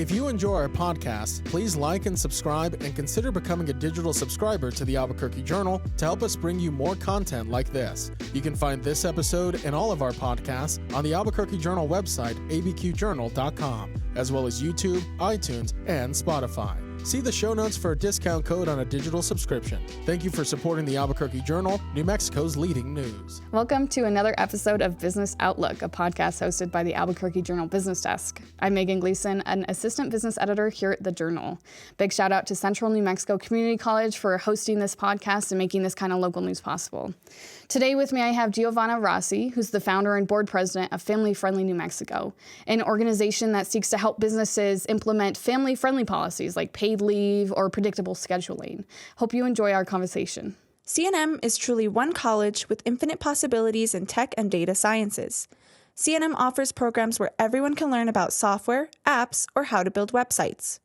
If you enjoy our podcast, please like and subscribe and consider becoming a digital subscriber to the Albuquerque Journal to help us bring you more content like this. You can find this episode and all of our podcasts on the Albuquerque Journal website, abqjournal.com, as well as YouTube, iTunes, and Spotify. See the show notes for a discount code on a digital subscription. Thank you for supporting the Albuquerque Journal, New Mexico's leading news. Welcome to another episode of Business Outlook, a podcast hosted by the Albuquerque Journal Business Desk. I'm Megan Gleason, an assistant business editor here at the Journal. Big shout out to Central New Mexico Community College for hosting this podcast and making this kind of local news possible. Today with me I have Giovanna Rossi, who's the founder and board president of Family Friendly New Mexico, an organization that seeks to help businesses implement family-friendly policies like paid leave or predictable scheduling. Hope you enjoy our conversation. CNM is truly one college with infinite possibilities in tech and data sciences. CNM offers programs where everyone can learn about software, apps, or how to build websites.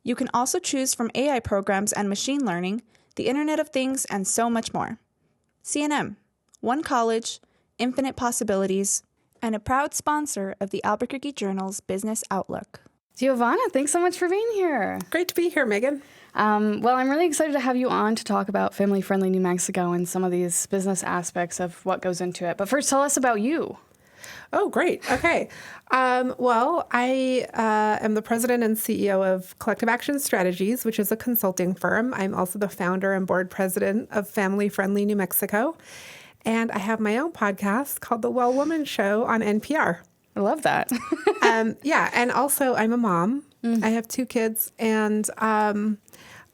You can also choose from AI programs and machine learning, the Internet of Things, and so much more. CNM, one college, infinite possibilities, and a proud sponsor of the Albuquerque Journal's Business Outlook. Giovanna, thanks so much for being here. Great to be here, Megan. Well, I'm really excited to have you on to talk about Family Friendly New Mexico and some of these business aspects of what goes into it. But first, tell us about you. Oh, great. Okay. Well, I am the president and CEO of Collective Action Strategies, which is a consulting firm. I'm also the founder and board president of Family Friendly New Mexico. And I have my own podcast called The Well Woman Show on NPR. I love that. Yeah. And also I'm a mom. I have 2 kids. And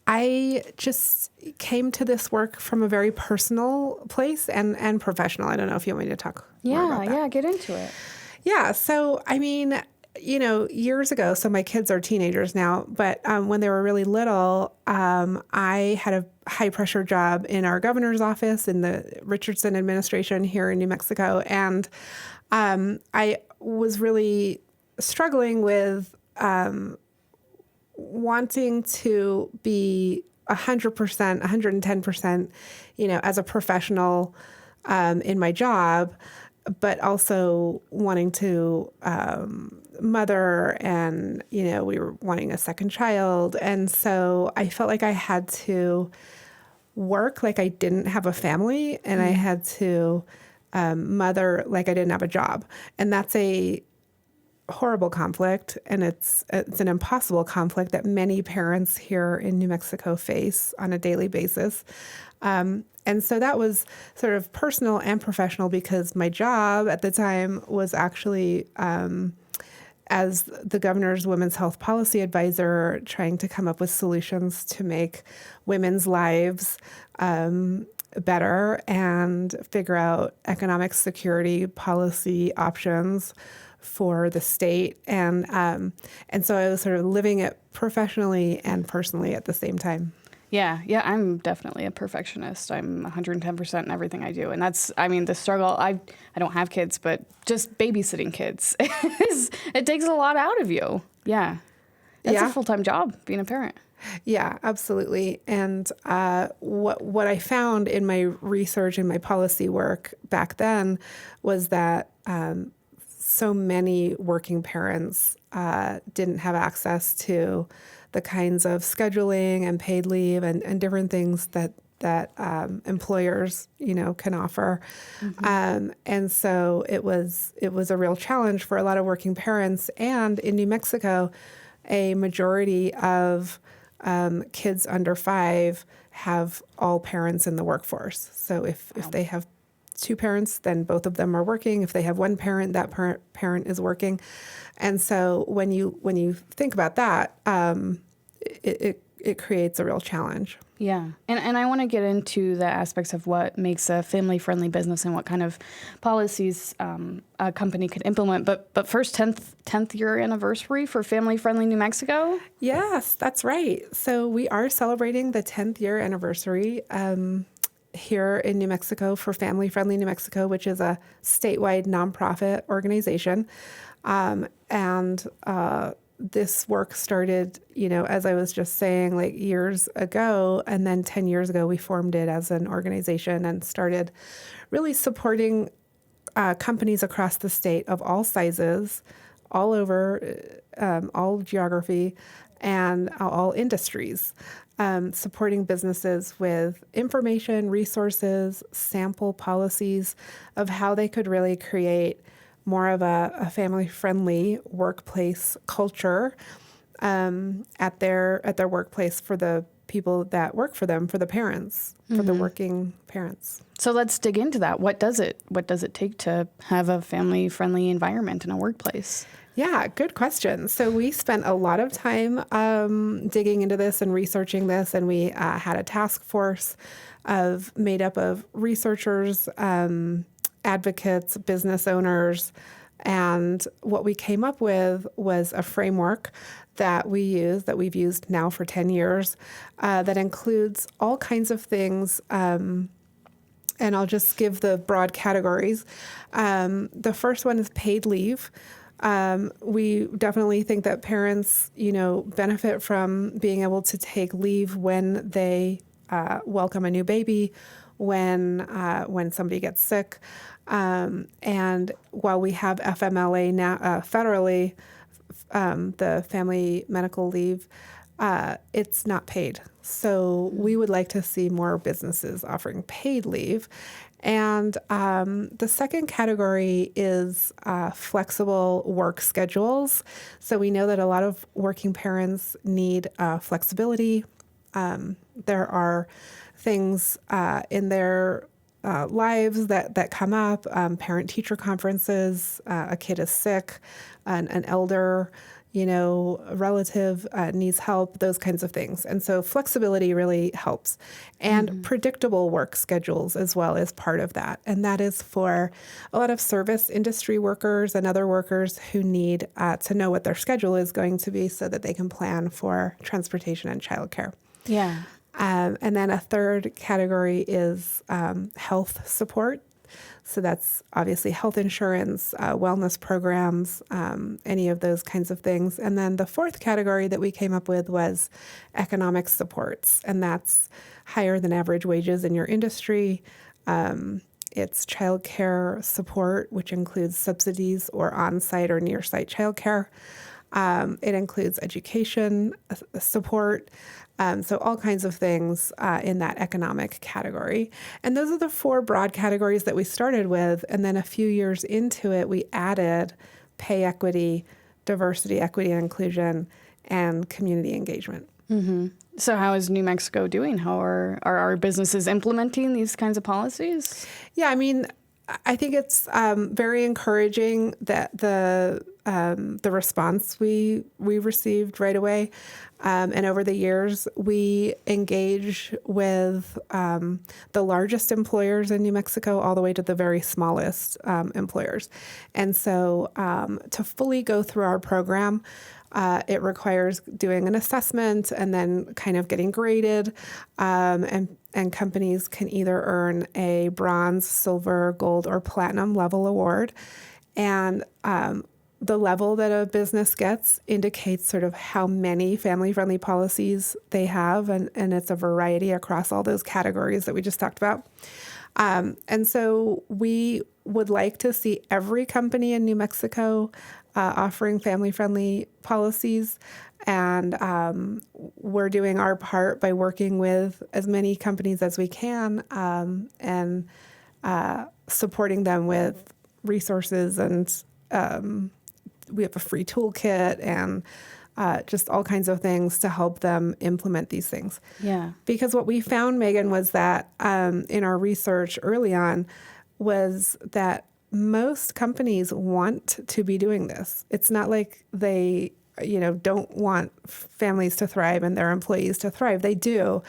I just came to this work from a very personal place and professional. I don't know if you want me to talk more about that. Yeah, get into it. Yeah. So, I mean, years ago, so my kids are teenagers now, but when they were really little, I had a high pressure job in our governor's office in the Richardson administration here in New Mexico. And I was really struggling with wanting to be 100%, 110%, as a professional in my job, but also wanting to mother, and, we were wanting a second child. And so I felt like I had to work like I didn't have a family, and I had to mother like I didn't have a job. And that's a horrible conflict, and it's an impossible conflict that many parents here in New Mexico face on a daily basis. And so that was sort of personal and professional, because my job at the time was actually as the governor's women's health policy advisor, trying to come up with solutions to make women's lives better and figure out economic security policy options for the state. And so I was sort of living it professionally and personally at the same time. Yeah, I'm definitely a perfectionist. I'm 110% in everything I do. And that's, the struggle. I don't have kids, but just babysitting kids, it takes a lot out of you. Yeah. That's a full-time job, being a parent. Yeah, absolutely. And what I found in my research and my policy work back then was that so many working parents didn't have access to the kinds of scheduling and paid leave and different things that employers, can offer. And so it was a real challenge for a lot of working parents. And in New Mexico, a majority of kids under 5 have all parents in the workforce. So if they have 2 parents, then both of them are working. If they have 1 parent, that parent is working. And so when you think about that, it creates a real challenge. Yeah. And I want to get into the aspects of what makes a family-friendly business and what kind of policies a company could implement. But first, 10th year anniversary for Family Friendly New Mexico? Yes, that's right. So we are celebrating the 10th year anniversary here in New Mexico for Family Friendly New Mexico, which is a statewide nonprofit organization. This work started, as I was just saying, like years ago. And then 10 years ago, we formed it as an organization and started really supporting companies across the state of all sizes, all over, all geography, and all industries, supporting businesses with information, resources, sample policies of how they could really create more of a family-friendly workplace culture at their workplace for the people that work for them, for the parents, for the working parents. So let's dig into that. What does it take to have a family-friendly environment in a workplace? Yeah, good question. So we spent a lot of time digging into this and researching this, and we had a task force made up of researchers, advocates, business owners, and what we came up with was a framework that we've used now for 10 years, that includes all kinds of things. And I'll just give the broad categories. The first one is paid leave. We definitely think that parents, benefit from being able to take leave when they welcome a new baby, when somebody gets sick. And while we have FMLA now federally, the family medical leave, it's not paid. So we would like to see more businesses offering paid leave. And the second category is flexible work schedules. So we know that a lot of working parents need flexibility. There are things in their lives that come up, parent-teacher conferences, a kid is sick, an elder, a relative needs help, those kinds of things. And so flexibility really helps. And predictable work schedules as well is part of that. And that is for a lot of service industry workers and other workers who need to know what their schedule is going to be so that they can plan for transportation and childcare. Yeah. And then a third category is health support. So that's obviously health insurance, wellness programs, any of those kinds of things. And then the fourth category that we came up with was economic supports, and that's higher than average wages in your industry. It's childcare support, which includes subsidies or on-site or near-site childcare. It includes education support. So all kinds of things in that economic category. And those are the four broad categories that we started with. And then a few years into it, we added pay equity, diversity, equity, and inclusion, and community engagement. Mm-hmm. So how is New Mexico doing? How are our businesses implementing these kinds of policies? Yeah, I think it's very encouraging that the response we received right away, and over the years we engage with the largest employers in New Mexico all the way to the very smallest employers, and so to fully go through our program, it requires doing an assessment and then kind of getting graded, and companies can either earn a bronze, silver, gold, or platinum level award. And the level that a business gets indicates sort of how many family-friendly policies they have, and it's a variety across all those categories that we just talked about. And so we would like to see every company in New Mexico offering family-friendly policies, and we're doing our part by working with as many companies as we can, and supporting them with resources, and we have a free toolkit and just all kinds of things to help them implement these things. Yeah. Because what we found, Megan, was that in our research early on was that most companies want to be doing this. It's not like they, don't want families to thrive and their employees to thrive. They do.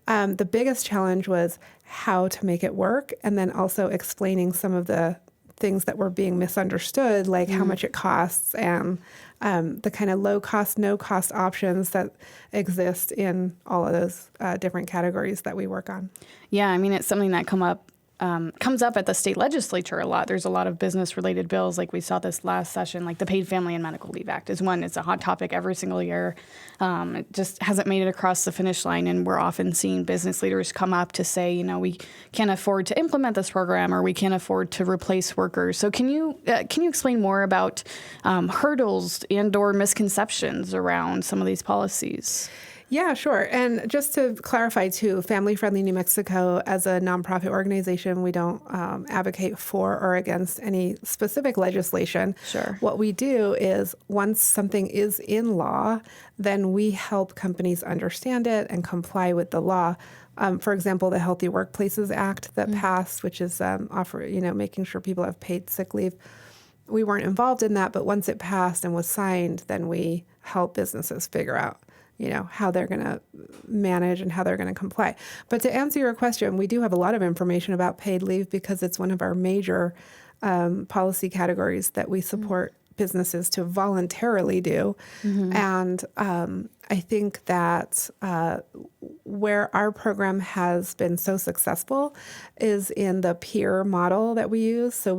The biggest challenge was how to make it work, and then also explaining some of the things that were being misunderstood, like how much it costs, and the kind of low cost, no cost options that exist in all of those different categories that we work on. Yeah, it's something that come up comes up at the state legislature a lot. There's a lot of business-related bills, like we saw this last session, like the Paid Family and Medical Leave Act is one. It's a hot topic every single year. It just hasn't made it across the finish line, and we're often seeing business leaders come up to say, we can't afford to implement this program, or we can't afford to replace workers. So can you explain more about hurdles and/or misconceptions around some of these policies? Yeah, sure. And just to clarify, too, Family Friendly New Mexico, as a nonprofit organization, we don't advocate for or against any specific legislation. Sure. What we do is once something is in law, then we help companies understand it and comply with the law. For example, the Healthy Workplaces Act that passed, which is making sure people have paid sick leave. We weren't involved in that, but once it passed and was signed, then we help businesses figure out how they're going to manage and how they're going to comply. But to answer your question, we do have a lot of information about paid leave because it's one of our major policy categories that we support businesses to voluntarily do. And I think that where our program has been so successful is in the peer model that we use. So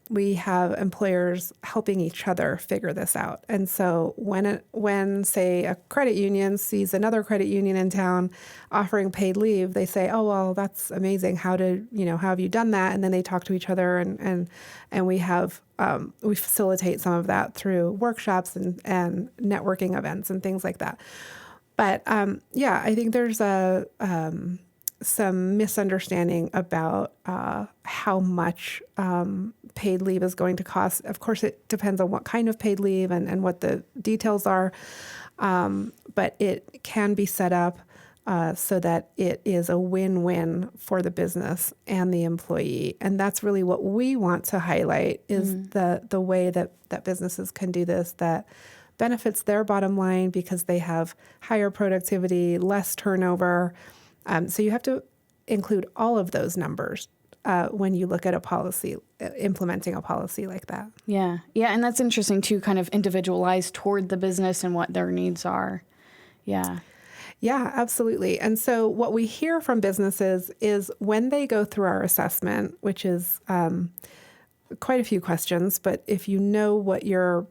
we have employers helping each other figure this out. And so when say a credit union sees another credit union in town offering paid leave, they say, "Oh, well, that's amazing. How have you done that?" And then they talk to each other, and we facilitate some of that through workshops and networking events and things like that. But I think there's some misunderstanding about how much paid leave is going to cost. Of course, it depends on what kind of paid leave and what the details are, but it can be set up so that it is a win-win for the business and the employee. And that's really what we want to highlight is the way that businesses can do this that benefits their bottom line because they have higher productivity, less turnover. So you have to include all of those numbers when you look at a policy, implementing a policy like that. Yeah. And that's interesting too, kind of individualized toward the business and what their needs are. Yeah. Yeah, absolutely. And so what we hear from businesses is when they go through our assessment, which is quite a few questions, but if you know what your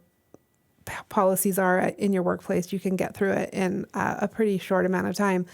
policies are in your workplace, you can get through it in a pretty short amount of time.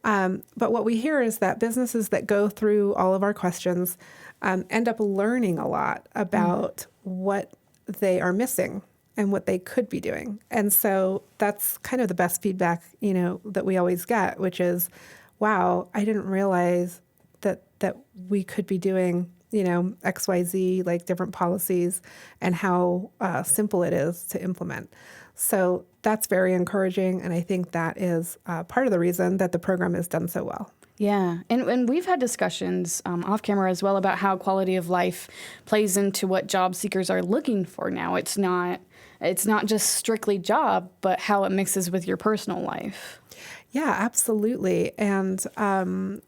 But what we hear is that businesses that go through all of our questions end up learning a lot about what they are missing and what they could be doing. And so that's kind of the best feedback, that we always get, which is, wow, I didn't realize that we could be doing, XYZ, like different policies and how simple it is to implement. So that's very encouraging, and I think that is part of the reason that the program is done so well. Yeah, and we've had discussions off camera as well about how quality of life plays into what job seekers are looking for now. It's not just strictly job, but how it mixes with your personal life. Yeah, absolutely. And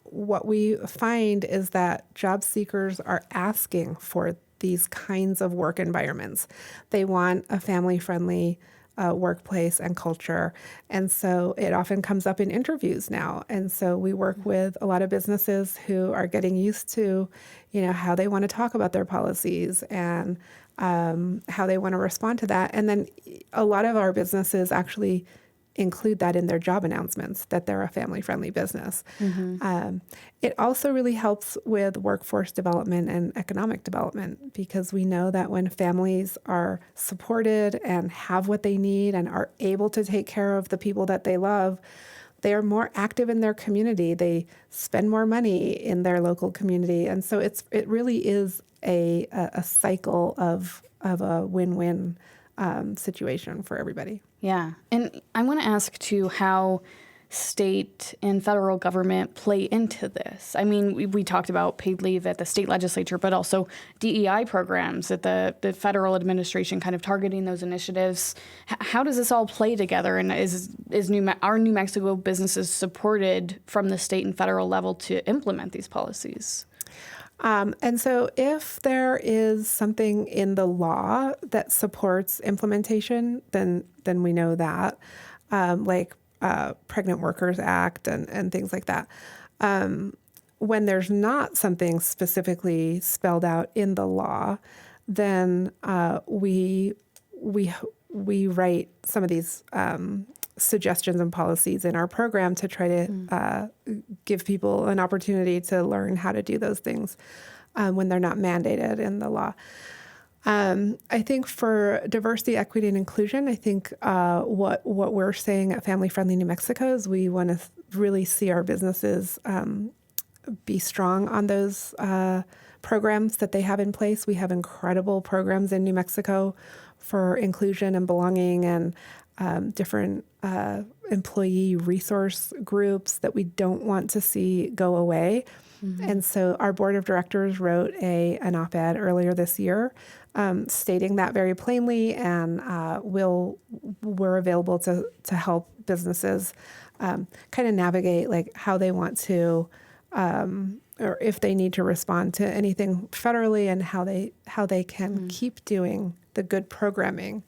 what we find is that job seekers are asking for these kinds of work environments. They want a family-friendly workplace and culture. And so it often comes up in interviews now. And so we work with a lot of businesses who are getting used to, how they want to talk about their policies and how they want to respond to that. And then a lot of our businesses actually include that in their job announcements, that they're a family-friendly business. It also really helps with workforce development and economic development because we know that when families are supported and have what they need and are able to take care of the people that they love, they are more active in their community. They spend more money in their local community. And so it really is a cycle of a win-win situation for everybody. Yeah. And I want to ask, too, how state and federal government play into this. I mean, we talked about paid leave at the state legislature, but also DEI programs at the federal administration kind of targeting those initiatives. How does this all play together? And are New Mexico businesses supported from the state and federal level to implement these policies? And so if there is something in the law that supports implementation, then we know that, like Pregnant Workers Act and things like that. when there's not something specifically spelled out in the law, then we write some of these suggestions and policies in our program to try to give people an opportunity to learn how to do those things when they're not mandated in the law. I think for diversity, equity, and inclusion, I think what we're saying at Family Friendly New Mexico is we want to really see our businesses be strong on those programs that they have in place. We have incredible programs in New Mexico for inclusion and belonging and different employee resource groups that we don't want to see go away. And so our board of directors wrote an op-ed earlier this year stating that very plainly, and we're available to help businesses kind of navigate like how they want to or if they need to respond to anything federally, and how they can keep doing the good programming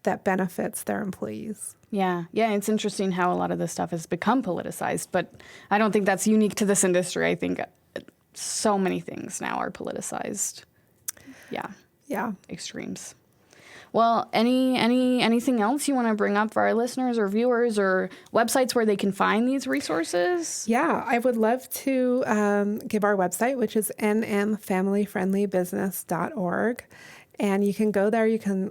that benefits their employees. Yeah, it's interesting how a lot of this stuff has become politicized, but I don't think that's unique to this industry. I think so many things now are politicized. Yeah. Extremes. Well, anything else you want to bring up for our listeners or viewers, or websites where they can find these resources? Yeah, I would love to give our website, which is nmfamilyfriendlybusiness.org. And you can go there, you can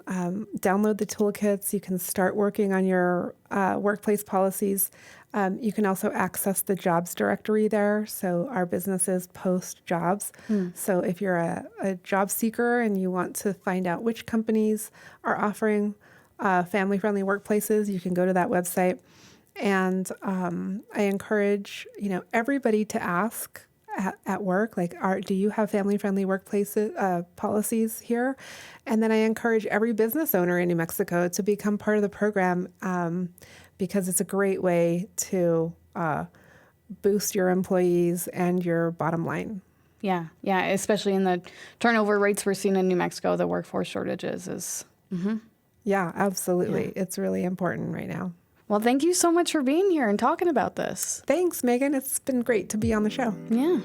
download the toolkits, you can start working on your workplace policies. You can also access the jobs directory there. So our businesses post jobs. So if you're a job seeker and you want to find out which companies are offering family-friendly workplaces, you can go to that website. And I encourage everybody to ask at work, like, do you have family-friendly workplaces policies here? And then I encourage every business owner in New Mexico to become part of the program because it's a great way to boost your employees and your bottom line. Yeah, especially in the turnover rates we're seeing in New Mexico, the workforce shortages is... Yeah, absolutely. Yeah. It's really important right now. Well, thank you so much for being here and talking about this. Thanks, Megan. It's been great to be on the show. Yeah.